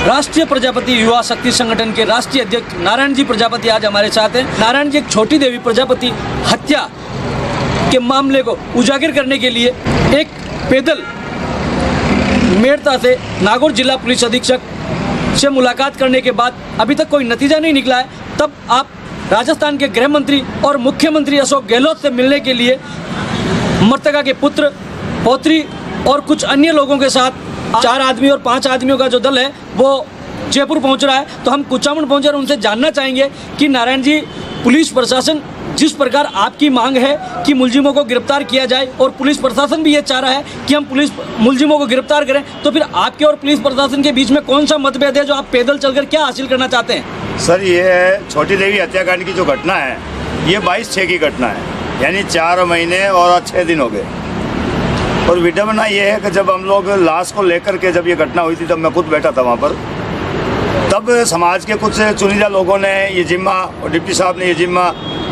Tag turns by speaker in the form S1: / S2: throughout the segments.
S1: राष्ट्रीय प्रजापति युवा शक्ति संगठन के राष्ट्रीय अध्यक्ष नारायण जी प्रजापति आज हमारे साथ हैं। नारायण जी, एक छोटी देवी प्रजापति हत्या के मामले को उजागर करने के लिए एक पैदल मेड़ता से नागौर जिला पुलिस अधीक्षक से मुलाकात करने के बाद अभी तक कोई नतीजा नहीं निकला है, तब आप राजस्थान के गृह मंत्री और मुख्यमंत्री अशोक गहलोत से मिलने के लिए मृतका के पुत्र, पौत्री और कुछ अन्य लोगों के साथ 4 आदमी और 5 आदमियों का जो दल है वो जयपुर पहुंच रहा है। तो हम कुचामन पहुंचे और उनसे जानना चाहेंगे कि नारायण जी, पुलिस प्रशासन जिस प्रकार आपकी मांग है कि मुलजिमों को गिरफ्तार किया जाए और पुलिस प्रशासन भी ये चाह रहा है कि हम मुलजिमों को गिरफ्तार करें, तो फिर आपके और पुलिस प्रशासन के बीच में कौन सा मतभेद है जो आप पैदल चलकर क्या हासिल करना चाहते हैं?
S2: सर, ये छोटी देवी हत्याकांड की जो घटना है ये 22/6 की घटना है, यानी 4 महीने और 6 दिन हो गए। और विडम्बना ये है कि जब हम लोग लाश को लेकर के जब ये घटना हुई थी तब मैं खुद बैठा था वहाँ पर। तब समाज के कुछ चुनिंदा लोगों ने ये जिम्मा, और डिप्टी साहब ने ये जिम्मा,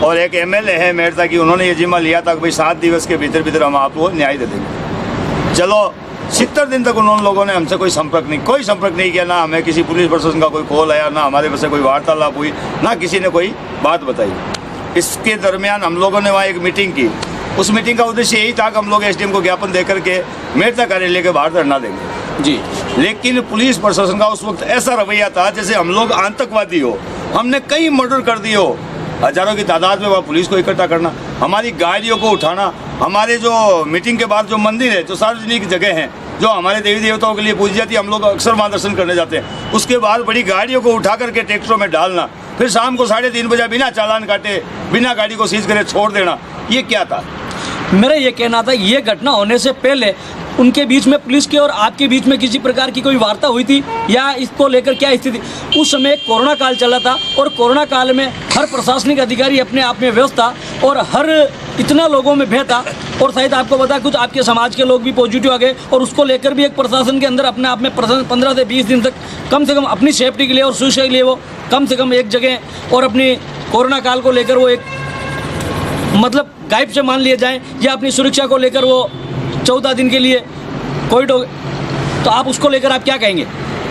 S2: और एक MLA है मेड़ता की, उन्होंने ये जिम्मा लिया था कि भाई 7 दिवस के भीतर हम आपको न्याय दे देंगे। चलो 70 दिन तक उन लोगों ने हमसे कोई संपर्क नहीं किया। ना हमें किसी पुलिस प्रशासन का कोई कॉल आया, ना हमारे पास कोई वार्तालाप हुई, ना किसी ने कोई बात बताई। इसके दरमियान हम लोगों ने वहाँ एक मीटिंग की। उस मीटिंग का उद्देश्य यही था कि हम लोग SDM को ज्ञापन दे करके मेड़ता कार्यालय के बाहर धरना देंगे
S1: जी।
S2: लेकिन पुलिस प्रशासन का उस वक्त ऐसा रवैया था जैसे हम लोग आतंकवादी हो। हमने कई मर्डर कर दिए हो, हजारों की तादाद में वहाँ पुलिस को इकट्ठा करना, हमारी गाड़ियों को उठाना, हमारे जो मीटिंग के बाद जो मंदिर है, जो सार्वजनिक जगह हैं, जो हमारे देवी देवताओं के लिए पूजी जाती है, हम लोग अक्सर वहाँ दर्शन करने जाते हैं, उसके बाद बड़ी गाड़ियों को उठा करके ट्रैक्टरों में डालना, फिर शाम को 3:30 बजे बिना चालान काटे, बिना गाड़ी को सीज करे छोड़ देना, ये क्या था?
S1: मेरा ये कहना था, ये घटना होने से पहले उनके बीच में, पुलिस के और आपके बीच में किसी प्रकार की कोई वार्ता हुई थी या इसको लेकर क्या स्थिति? उस समय कोरोना काल चला था और कोरोना काल में हर प्रशासनिक अधिकारी अपने आप में व्यस्त था और हर इतना लोगों में भय था, और शायद आपको पता कुछ आपके समाज के लोग भी पॉजिटिव आ गए, और उसको लेकर भी एक प्रशासन के अंदर अपने आप में 15 से 20 दिन तक कम से कम अपनी सेफ्टी के लिए और सुरक्षा के लिए वो कम से कम एक जगह और अपनी कोरोना काल को लेकर वो एक मतलब गायब से मान लिए जाएं, या अपनी सुरक्षा को लेकर वो 14 दिन के लिए कोविड हो गए, तो आप उसको लेकर आप क्या कहेंगे?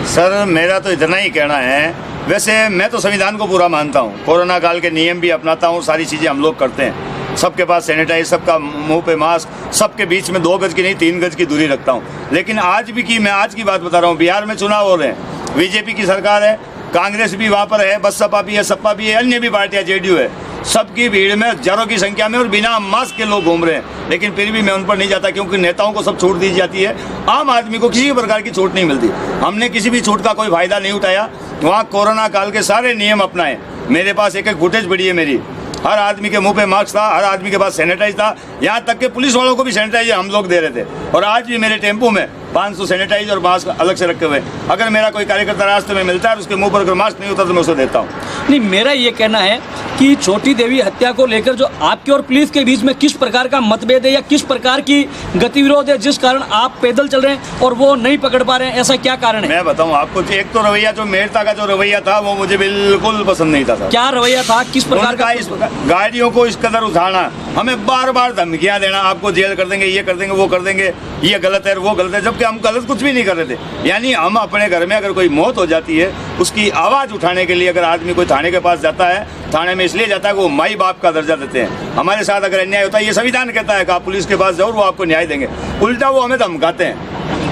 S2: सर, मेरा तो इतना ही कहना है। वैसे मैं तो संविधान को पूरा मानता हूँ, कोरोना काल के नियम भी अपनाता हूँ, सारी चीज़ें हम लोग करते हैं, सबके पास सैनिटाइज, सबका मुंह पे मास्क, सबके बीच में 2 गज की नहीं 3 गज की दूरी रखता हूँ। लेकिन मैं आज की बात बता रहा हूँ, बिहार में चुनाव हो रहे हैं, BJP की सरकार है, कांग्रेस भी वहाँ पर है, बसपा भी है, सपा भी है, अन्य भी पार्टियाँ, JDU है, सबकी भीड़ में हजारों की संख्या में और बिना मास्क के लोग घूम रहे हैं। लेकिन फिर भी मैं उन पर नहीं जाता, क्योंकि नेताओं को सब छूट दी जाती है, आम आदमी को किसी भी प्रकार की छूट नहीं मिलती। हमने किसी भी छूट का कोई फायदा नहीं उठाया। वहाँ कोरोना काल के सारे नियम अपनाए। मेरे पास एक फुटेज पड़ी है मेरी, हर आदमी के मुंह पे मास्क था, हर आदमी के पास सैनिटाइज था, यहाँ तक के पुलिस वालों को भी सैनिटाइजर हम लोग दे रहे थे। और आज भी मेरे टेम्पो में 500 सैनिटाइज और मास्क अलग से रखे हुए। अगर मेरा कोई कार्यकर्ता रास्ते में मिलता है उसके मुंह पर अगर मास्क नहीं होता तो मैं उसे देता हूँ।
S1: नहीं, मेरा ये कहना है कि छोटी देवी हत्या को लेकर जो आपके और पुलिस के बीच में किस प्रकार का मतभेद है या किस प्रकार की गतिविरोध है जिस कारण आप पैदल चल रहे हैं और वो नहीं पकड़ पा रहे हैं, ऐसा क्या कारण है?
S2: मैं बताऊं आपको, एक तो रवैया जो मेड़ता का जो रवैया था वो मुझे बिल्कुल पसंद नहीं था सर।
S1: क्या रवैया था, किस प्रकार का?
S2: इस गाड़ियों को इस कदर उठाना, हमें बार बार धमकियां देना, आपको जेल कर देंगे, ये कर देंगे, वो कर देंगे, ये गलत है, वो गलत है, जबकि हम गलत कुछ भी नहीं कर रहे थे। यानी हम अपने घर में अगर कोई मौत हो जाती है उसकी आवाज़ उठाने के लिए अगर आदमी कोई थाने के पास जाता है, थाने में इसलिए जाता है कि वो माई बाप का दर्जा देते हैं। हमारे साथ अगर अन्याय होता है, ये संविधान कहता है कि आप पुलिस के पास जाओ, वो आपको न्याय देंगे। उल्टा वो हमें धमकाते हैं।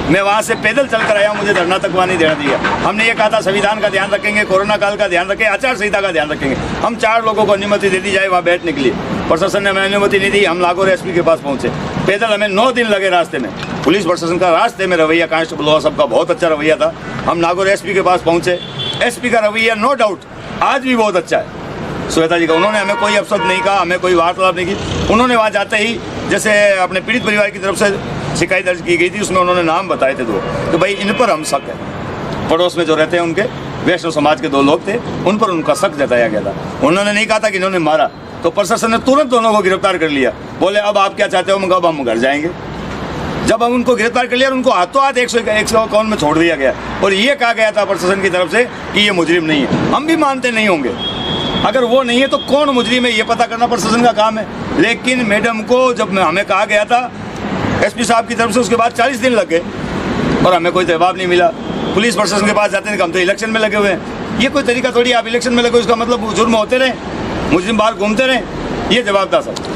S2: मैं वहाँ से पैदल चल कर आया, मुझे धरना तक वहाँ नहीं देना दिया। हमने ये कहा था संविधान का ध्यान रखेंगे, कोरोना काल का ध्यान रखेंगे, आचार संहिता का ध्यान रखेंगे। हम 4 लोगों को अनुमति दे दी जाए वहाँ बैठने के लिए, प्रशासन ने हमें अनुमति नहीं दी। हम नागौर SP के पास पहुँचे, पैदल हमें 9 दिन लगे रास्ते में। पुलिस प्रशासन का रास्ते में रवैया, कांस्टेबल सबका बहुत अच्छा रवैया था। हम नागौर SP के पास पहुँचे, SP का रवैया नो डाउट आज भी बहुत अच्छा है। श्वेता जी का, उन्होंने हमें कोई अपशब्द नहीं कहा, हमें कोई वार्तालाप नहीं की। उन्होंने वहाँ जाते ही जैसे अपने पीड़ित परिवार की तरफ से शिकायत दर्ज की गई थी, उसमें उन्होंने नाम बताए थे 2 तो भाई इन पर हम शक है। पड़ोस में जो रहते हैं उनके वैष्णव समाज के 2 लोग थे, उन पर उनका शक जताया गया था। उन्होंने नहीं कहा था कि इन्होंने मारा, तो प्रशासन ने तुरंत दोनों को गिरफ्तार कर लिया। बोले अब आप क्या चाहते हो? मगर अब हम घर जाएंगे। जब हम उनको गिरफ्तार कर लिया, उनको हाथों हाथ 151 में छोड़ दिया गया और ये कहा गया था प्रशासन की तरफ से कि ये मुजरिम नहीं है। हम भी मानते नहीं होंगे, अगर वो नहीं है तो कौन मुजरिम है ये पता करना प्रशासन का काम है। लेकिन मैडम को जब हमें कहा गया था SP साहब की तरफ से, उसके बाद 40 दिन लग गए और हमें कोई जवाब नहीं मिला। पुलिस प्रशासन के पास जाते हैं कि हम तो इलेक्शन में लगे हुए हैं। ये कोई तरीका थोड़ी, आप इलेक्शन में लगे इसका मतलब जुर्म होते रहे, मुस्लिम बाहर घूमते रहे, ये जवाब था सर।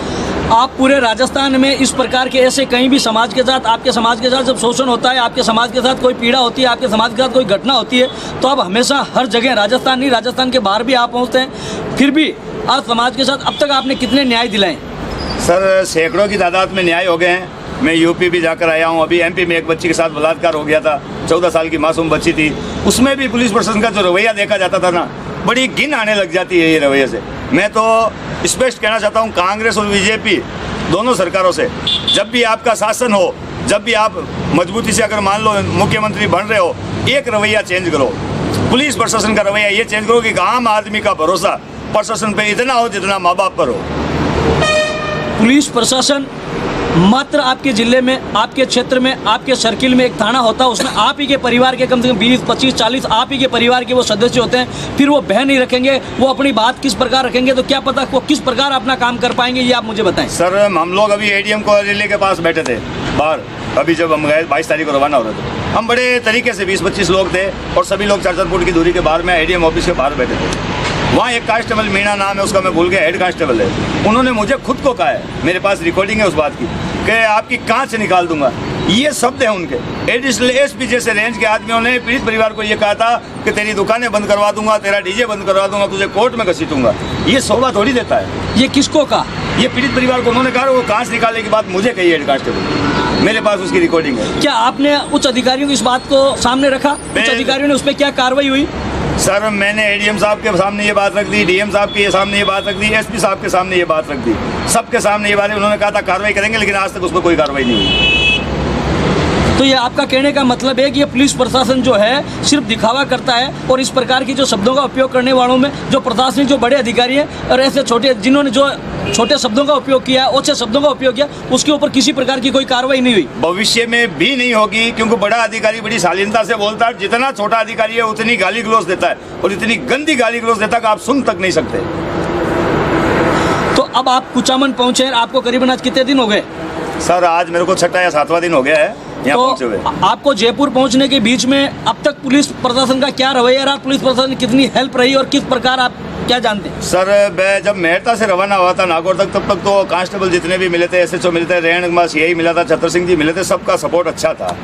S1: आप पूरे राजस्थान में इस प्रकार के ऐसे कहीं भी समाज के साथ, आपके समाज के साथ जब शोषण होता है, आपके समाज के साथ कोई पीड़ा होती है, आपके समाज के साथ कोई घटना होती है, तो आप हमेशा हर जगह, राजस्थान नहीं राजस्थान के बाहर भी आप पहुंचते हैं, फिर भी आप समाज के साथ अब तक आपने कितने न्याय दिलाए?
S2: सर सैकड़ों की तादाद में न्याय हो गए हैं। मैं यूपी भी जाकर आया हूँ, अभी एमपी में एक बच्ची के साथ बलात्कार हो गया था, 14 साल की मासूम बच्ची थी, उसमें भी पुलिस प्रशासन का जो रवैया देखा जाता था ना, बड़ी घिन आने लग जाती है ये रवैये से। मैं तो स्पष्ट कहना चाहता हूँ कांग्रेस और बीजेपी दोनों सरकारों से, जब भी आपका शासन हो, जब भी आप मजबूती से अगर मान लो मुख्यमंत्री बन रहे हो, एक रवैया चेंज करो, पुलिस प्रशासन का रवैया ये चेंज करो कि आम आदमी का भरोसा प्रशासन पे इतना हो जितना माँ बाप पर हो।
S1: पुलिस प्रशासन मात्र आपके जिले में, आपके क्षेत्र में, आपके सर्किल में एक थाना होता है, उसमें आप ही के परिवार के कम से कम 20, 25, 40 आप ही के परिवार के वो सदस्य होते हैं, फिर वो बहन नहीं रखेंगे, वो अपनी बात किस प्रकार रखेंगे, तो क्या पता वो किस प्रकार अपना काम कर पाएंगे, ये आप मुझे बताएं।
S2: सर हम लोग अभी एडीएम कॉलोनी के पास बैठे थे बाहर, अभी जब हम गए 22 तारीख को रवाना हो रहे थे, हम बड़े तरीके से 20-25 लोग थे और सभी लोग 4-4 फुट की दूरी के बाहर में एडीएम ऑफिस के बाहर बैठे थे। वहाँ एक कांस्टेबल, मीणा नाम है उसका, मैं भूल गया, हेड कांस्टेबल है, उन्होंने मुझे खुद को कहा है, मेरे पास रिकॉर्डिंग है उस बात की, कि आपकी कांच से निकाल दूंगा, ये शब्द है उनके। एडिशनल एसपी जैसे रेंज के आदमियों ने पीड़ित परिवार को ये कहा था कि तेरी दुकानें बंद करवा दूंगा, तेरा डीजे बंद करवा दूंगा, तुझे कोर्ट में घसीटूंगा। ये शोभा थोड़ी देता है।
S1: ये किसको कहा?
S2: ये पीड़ित परिवार को उन्होंने कहा, वो कांच निकालने की बात मुझे कही हेड कांस्टेबल, मेरे पास उसकी रिकॉर्डिंग है।
S1: क्या आपने उच्च अधिकारियों की इस बात को सामने रखा? उच्च अधिकारियों ने उस पर क्या कार्रवाई हुई?
S2: सर मैंने एडीएम साहब के सामने ये बात रख दी, डीएम साहब के सामने ये बात रख दी, एसपी साहब के सामने ये बात रख दी, सबके सामने ये बात, उन्होंने कहा था कार्रवाई करेंगे, लेकिन आज तक उस पर कोई कार्रवाई नहीं हुई।
S1: तो ये आपका कहने का मतलब है कि ये पुलिस प्रशासन जो है सिर्फ दिखावा करता है, और इस प्रकार की जो शब्दों का उपयोग करने वालों में जो प्रशासनिक जो बड़े अधिकारी हैं और ऐसे छोटे, जिन्होंने जो छोटे शब्दों का उपयोग किया, ओछे शब्दों का उपयोग किया, उसके ऊपर किसी प्रकार की कोई कार्रवाई नहीं हुई?
S2: भविष्य में भी नहीं होगी, क्योंकि बड़ा अधिकारी बड़ी शालीनता से बोलता है, जितना छोटा अधिकारी है उतनी गाली गलौज देता है, और इतनी गंदी गाली गलौज देता है कि आप सुन तक नहीं सकते।
S1: तो अब आप कुचामन पहुंचे, आपको करीबन आज कितने दिन हो गए?
S2: सर आज मेरे को 6वां या 7वां दिन हो गया है यहाँ पहुंचे हुए।
S1: आपको जयपुर पहुंचने के बीच में अब तक पुलिस प्रशासन का क्या रवैया रहा, पुलिस प्रशासन की कितनी हेल्प रही और किस प्रकार आप क्या जानते हैं?
S2: सर मैं जब मेहता से रवाना हुआ था नागौर तक, तब तक तो कांस्टेबल जितने भी मिले थे, एसएचओ मिले थे, रेणुका यही मिला था, छतर सिंह जी मिले थे, सबका सपोर्ट अच्छा था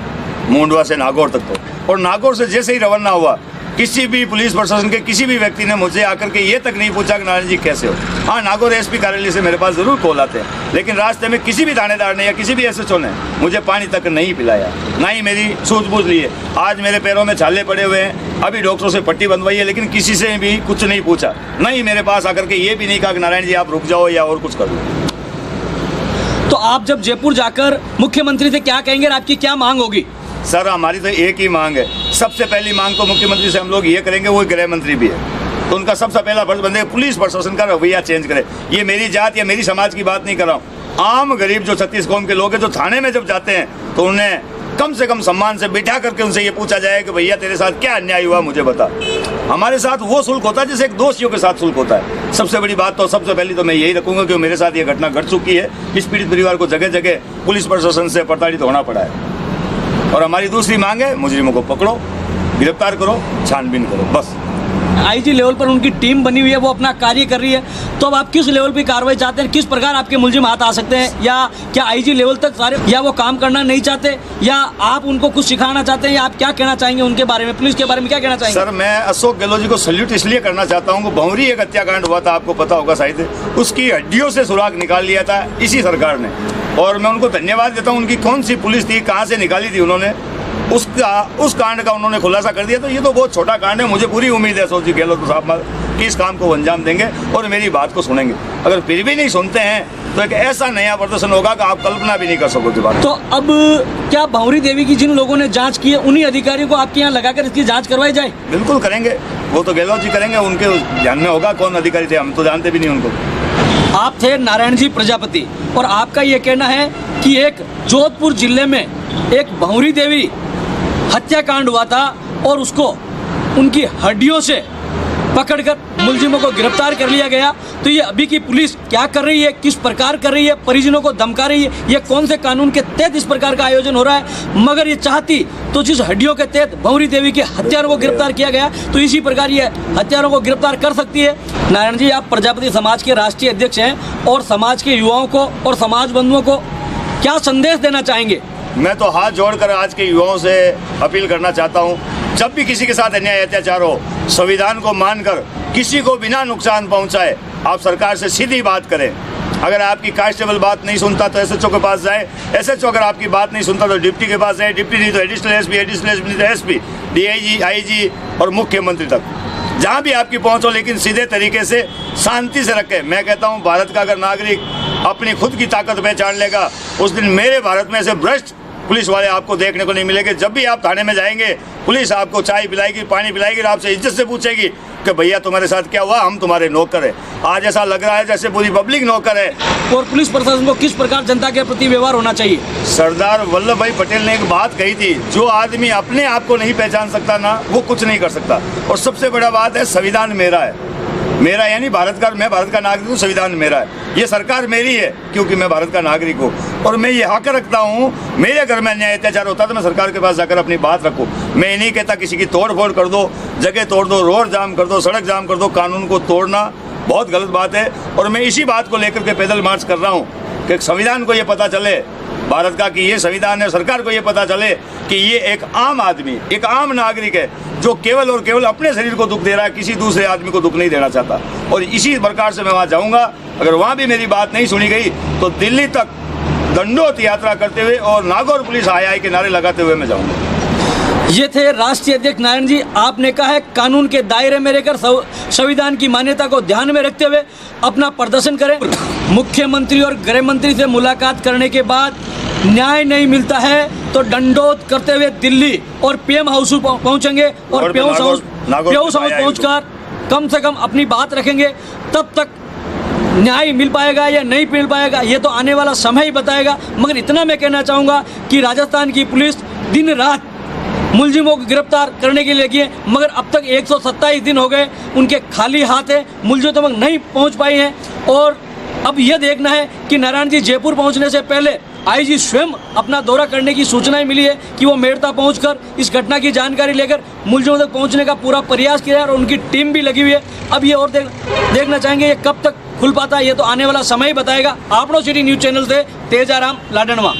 S2: मुंडवा से नागौर तक तो। और नागौर से जैसे ही रवाना हुआ, किसी भी पुलिस प्रशासन के किसी भी व्यक्ति ने मुझे आकर के ये तक नहीं पूछा कि नारायण जी कैसे हो। हाँ, नागौर एसपी कार्यालय से मेरे पास जरूर कॉल आते हैं, लेकिन रास्ते में किसी भी थानेदार ने या किसी भी एसएचओ ने मुझे पानी तक नहीं पिलाया, ना ही मेरी सूझबूझ ली है। आज मेरे पैरों में छाले पड़े हुए हैं, अभी डॉक्टरों से पट्टी बंधवाई है, लेकिन किसी से भी कुछ नहीं पूछा, ना ही मेरे पास आकर के ये भी नहीं कहा कि नारायण जी आप रुक जाओ या और कुछ कर लो।
S1: तो आप जब जयपुर जाकर मुख्यमंत्री से क्या कहेंगे और आपकी क्या मांग होगी?
S2: सर हमारी तो एक ही मांग है, सबसे पहली मांग तो मुख्यमंत्री से हम लोग ये करेंगे, वो गृह मंत्री भी है, तो उनका सबसे पहला फर्ज बनेगा पुलिस प्रशासन का रवैया चेंज करे। ये मेरी जात या मेरी समाज की बात नहीं कर रहा हूँ, आम गरीब जो 36 कौम के लोग हैं, जो थाने में जब जाते हैं तो उन्हें कम से कम सम्मान से बिठा करके उनसे ये पूछा जाए कि भैया तेरे साथ क्या अन्याय हुआ मुझे बता। हमारे साथ वो शुल्क होता है जैसे एक दोषियों के साथ शुल्क होता है। सबसे बड़ी बात तो सबसे पहली तो मैं यही रखूंगा कि मेरे साथ ये घटना घट चुकी है, इस पीड़ित परिवार को जगह जगह पुलिस प्रशासन से प्रताड़ित होना पड़ा है। और हमारी दूसरी मांग है, मुजरिमों को पकड़ो, गिरफ्तार करो, छानबीन करो, बस।
S1: आईजी लेवल पर उनकी टीम बनी हुई है, वो अपना कार्य कर रही है, तो अब आप किस लेवल पे कार्रवाई चाहते हैं? किस प्रकार आपके मुलजिम हाथ आ सकते हैं? या क्या आईजी लेवल तक सारे, या वो काम करना नहीं चाहते, या आप उनको कुछ सिखाना चाहते हैं, या आप क्या कहना चाहेंगे उनके बारे में, पुलिस के बारे में क्या कहना चाहेंगे?
S2: सर मैं अशोक गहलोत जी को सल्यूट इसलिए करना चाहता हूँ कि भंवरी एक हत्याकांड हुआ था, आपको पता होगा शायद, उसकी हड्डियों से सुराग निकाल लिया था इसी सरकार ने, और मैं उनको धन्यवाद देता हूँ। उनकी कौन सी पुलिस थी, कहाँ से निकाली थी उन्होंने, उस कांड का उन्होंने खुलासा कर दिया। तो ये तो बहुत छोटा कांड है, मुझे पूरी उम्मीद है अशोक जी गहलोत साहब कि इस काम को अंजाम देंगे और मेरी बात को सुनेंगे। अगर फिर भी नहीं सुनते हैं तो एक ऐसा नया प्रदर्शन होगा कि आप कल्पना भी नहीं कर सकोगे बात।
S1: तो अब क्या भंवरी देवी की जिन लोगों ने जांच की है, उन्हीं अधिकारियों को आपके यहाँ लगाकर इसकी जांच करवाई जाए?
S2: बिल्कुल करेंगे, वो तो गहलोत जी करेंगे, उनके ध्यान में होगा कौन अधिकारी थे, हम तो जानते भी नहीं उनको।
S1: आप थे नारायण जी प्रजापति, और आपका ये कहना है कि एक जोधपुर जिले में एक भंवरी देवी हत्याकांड हुआ था और उसको उनकी हड्डियों से पकड़कर मुलजिमों को गिरफ्तार कर लिया गया। तो ये अभी की पुलिस क्या कर रही है, किस प्रकार कर रही है, परिजनों को धमका रही है, ये कौन से कानून के तहत इस प्रकार का आयोजन हो रहा है। मगर ये चाहती तो जिस हड्डियों के तहत भंवरी देवी के हत्यारों को गिरफ्तार किया गया, तो इसी प्रकार ये हत्यारों को गिरफ्तार कर सकती है। नारायण जी, आप प्रजापति समाज के राष्ट्रीय अध्यक्ष हैं और समाज के युवाओं को और समाज बंधुओं को क्या संदेश देना चाहेंगे?
S2: मैं तो हाथ जोड़कर आज के युवाओं से अपील करना चाहता हूं, जब भी किसी के साथ अन्याय अत्याचार हो, संविधान को मानकर किसी को बिना नुकसान पहुंचाए आप सरकार से सीधी बात करें। अगर आपकी कांस्टेबल बात नहीं सुनता तो एसएचओ के पास जाए, एसएचओ अगर आपकी बात नहीं सुनता तो डिप्टी के पास जाए, डिप्टी नहीं तो एडिशनल एसपी, एडिशनल एसपी नहीं तो एसपी, डीआईजी, आईजी और मुख्यमंत्री तक, जहां भी आपकी पहुंच हो, लेकिन सीधे तरीके से शांति से रखें। मैं कहता हूं, भारत का अगर नागरिक अपनी खुद की ताकत पहचान लेगा, उस दिन मेरे भारत में ऐसे भ्रष्ट पुलिस वाले आपको देखने को नहीं मिलेंगे। जब भी आप थाने में जाएंगे, पुलिस आपको चाय पिलाएगी, पानी पिलाएगी और आपसे इज्जत से पूछेगी कि भैया तुम्हारे साथ क्या हुआ, हम तुम्हारे नौकर हैं। आज ऐसा लग रहा है जैसे पूरी पब्लिक नौकर है।
S1: और पुलिस प्रशासन को किस प्रकार जनता के प्रति व्यवहार होना चाहिए?
S2: सरदार वल्लभ भाई पटेल ने एक बात कही थी, जो आदमी अपने आप को नहीं पहचान सकता ना, वो कुछ नहीं कर सकता। और सबसे बड़ा बात है, संविधान मेरा है, मेरा यानी भारत का, मैं भारत का नागरिक हूँ, संविधान मेरा है, ये सरकार मेरी है क्योंकि मैं भारत का नागरिक हूँ। और मैं ये हक रखता हूँ, मेरे घर में अन्याय अत्याचार होता तो मैं सरकार के पास जाकर अपनी बात रखूँ। मैं ये नहीं कहता किसी की तोड़ फोड़ कर दो, जगह तोड़ दो, रोड जाम कर दो, सड़क जाम कर दो। कानून को तोड़ना बहुत गलत बात है। और मैं इसी बात को लेकर के पैदल मार्च कर रहा हूँ कि संविधान को ये पता चले भारत का कि ये संविधान है, सरकार को ये पता चले कि ये एक आम आदमी, एक आम नागरिक है जो केवल और केवल अपने शरीर को दुख दे रहा है, किसी दूसरे आदमी को दुख नहीं देना चाहता। और इसी प्रकार से मैं वहाँ जाऊँगा। अगर वहाँ भी मेरी बात नहीं सुनी गई तो दिल्ली तक दंडोत यात्रा करते हुए और नागौर पुलिस हाय के नारे लगाते हुए मैं जाऊँगा।
S1: ये थे राष्ट्रीय अध्यक्ष नारायण जी। आपने कहा है कानून के दायरे में रहकर संविधान की मान्यता को ध्यान में रखते हुए अपना प्रदर्शन करें। मुख्यमंत्री और गृह मंत्री से मुलाकात करने के बाद न्याय नहीं मिलता है तो दंडोत करते हुए दिल्ली और पीएम हाउस पहुंचेंगे और पीएम हाउस पहुंचकर कम से कम अपनी बात रखेंगे। तब तक न्याय मिल पाएगा या नहीं मिल पाएगा ये तो आने वाला समय ही बताएगा। मगर इतना मैं कहना चाहूँगा कि राजस्थान की पुलिस दिन रात मुलजिमों को गिरफ्तार करने के लिए लगी है, मगर अब तक 127 दिन हो गए, उनके खाली हाथ है, मुलजिम तक नहीं पहुंच पाई हैं। और अब यह देखना है कि नारायण जी जयपुर पहुंचने से पहले आईजी स्वयं अपना दौरा करने की सूचनाएं मिली है कि वो मेड़ता पहुंचकर इस घटना की जानकारी लेकर मुलजिमों तक पहुंचने का पूरा प्रयास किया है और उनकी टीम भी लगी हुई है। अब ये और देखना चाहेंगे ये कब तक खुल पाता है, ये तो आने वाला समय ही बताएगा। आपनो सिटी न्यूज़ चैनल से तेजाराम लाडनवा।